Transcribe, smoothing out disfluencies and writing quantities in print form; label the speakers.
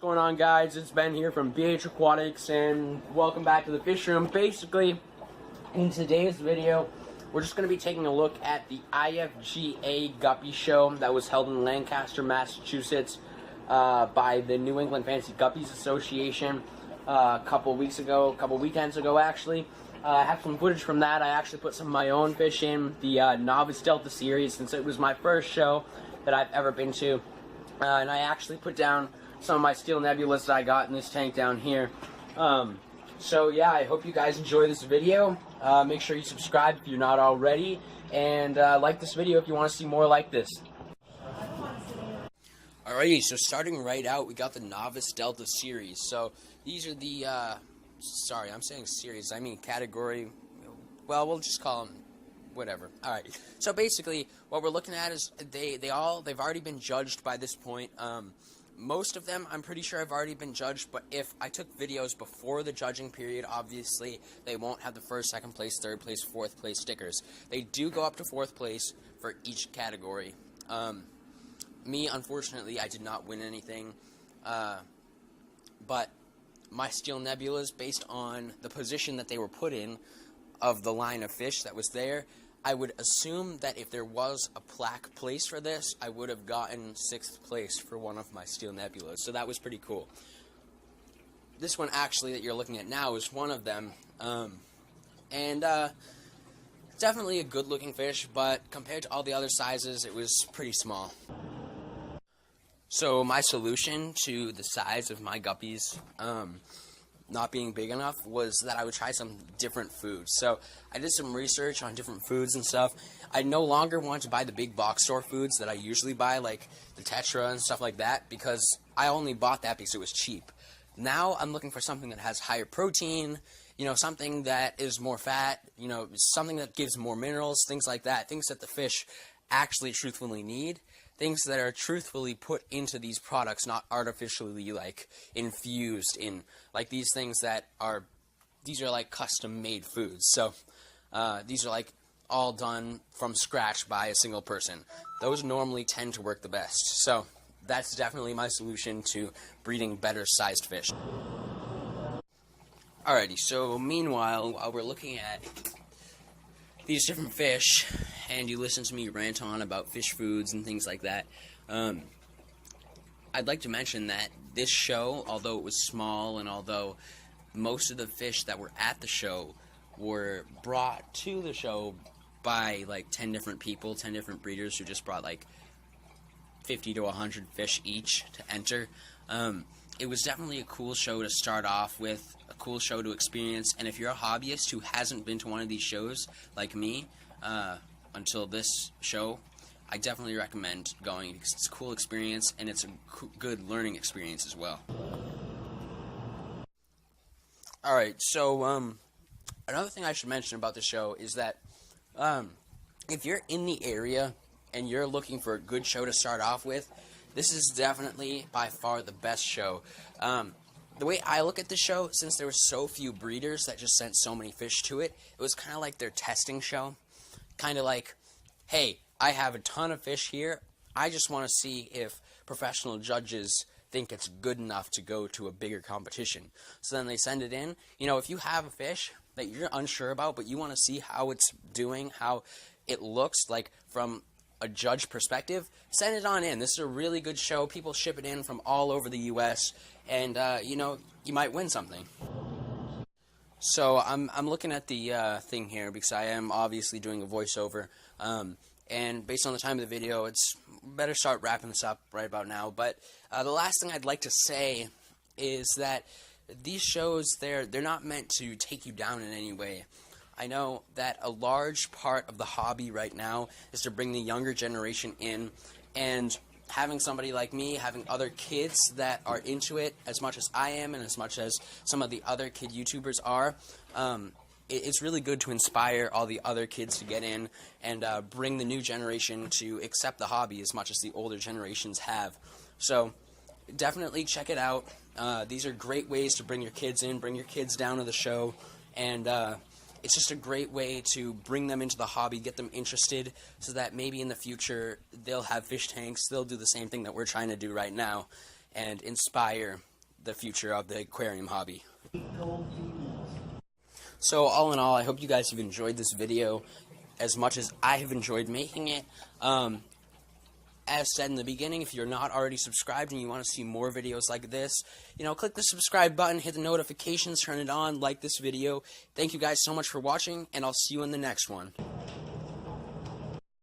Speaker 1: going on, guys? It's Ben here from BH Aquatics, and welcome back to the fish room. Basically, in today's video, we're just going to be taking a look at the NEFGA Guppy Show that was held in Lancaster, Massachusetts by the New England Fancy Guppy Association a couple weekends ago actually. I have some footage from that. I actually put some of my own fish in the Novice Delta series since it was my first show that I've ever been to. And I actually put down some of my steel nebulas that I got in this tank down here. So yeah, I hope you guys enjoy this video. Make sure you subscribe if you're not already, and like this video if you want to see more like this. Alrighty, so starting right out, we got the Novice Delta series. So these are the, sorry, I'm saying series, I mean category, well, we'll just call them whatever. Alright, so basically, what we're looking at is they've already been judged by this point. Most of them, I'm pretty sure have already been judged, but if I took videos before the judging period, obviously, they won't have the first, second place, third place, fourth place stickers. They do go up to fourth place for each category. Me, unfortunately, I did not win anything, but my steel nebulas, based on the position that they were put in of the line of fish that was there, I would assume that if there was a plaque place for this, I would have gotten 6th place for one of my steel nebulas. So that was pretty cool. This one actually that you're looking at now is one of them. It's definitely a good looking fish, but compared to all the other sizes, it was pretty small. So my solution to the size of my guppies not being big enough was that I would try some different foods. So I did some research on different foods and stuff. I no longer want to buy the big box store foods that I usually buy, like the Tetra and stuff like that, because I only bought that because it was cheap. Now I'm looking for something that has higher protein, you know, something that is more fat, you know, something that gives more minerals, things like that, things that the fish actually truthfully need. Things that are truthfully put into these products, not artificially, like, infused in, like, these things that are, these are, like, custom-made foods. So, these are, like, all done from scratch by a single person. Those normally tend to work the best. So, that's definitely my solution to breeding better-sized fish. Alrighty, so, meanwhile, while we're looking at these different fish, and you listen to me rant on about fish foods and things like that, I'd like to mention that this show, although it was small, and although most of the fish that were at the show were brought to the show by like 10 different people, 10 different breeders who just brought like 50 to 100 fish each to enter, it was definitely a cool show to start off with, a cool show to experience, and if you're a hobbyist who hasn't been to one of these shows, like me, until this show, I definitely recommend going because it's a cool experience, and it's a good learning experience as well. Alright, so, another thing I should mention about the show is that, if you're in the area, and you're looking for a good show to start off with, this is definitely, by far, the best show. The way I look at the show, since there were so few breeders that just sent so many fish to it, it was kind of like their testing show. Kind of like, hey, I have a ton of fish here, I just want to see if professional judges think it's good enough to go to a bigger competition. So then they send it in. You know, if you have a fish that you're unsure about, but you want to see how it's doing, how it looks like from a judge perspective, send it on in. This is a really good show. People ship it in from all over the U.S., and, you know, you might win something. So, I'm looking at the thing here because I am obviously doing a voiceover, and based on the time of the video, it's better start wrapping this up right about now. But the last thing I'd like to say is that these shows, they're not meant to take you down in any way. I know that a large part of the hobby right now is to bring the younger generation in, and having somebody like me, having other kids that are into it as much as I am and as much as some of the other kid YouTubers are, it's really good to inspire all the other kids to get in and bring the new generation to accept the hobby as much as the older generations have. So definitely check it out. These are great ways to bring your kids in, bring your kids down to the show, and it's just a great way to bring them into the hobby, get them interested, so that maybe in the future they'll have fish tanks, they'll do the same thing that we're trying to do right now, and inspire the future of the aquarium hobby. So all in all, I hope you guys have enjoyed this video as much as I have enjoyed making it. As said in the beginning, if you're not already subscribed and you want to see more videos like this, click the subscribe button, hit the notifications, turn it on, like this video. Thank you guys so much for watching, and I'll see you in the next one.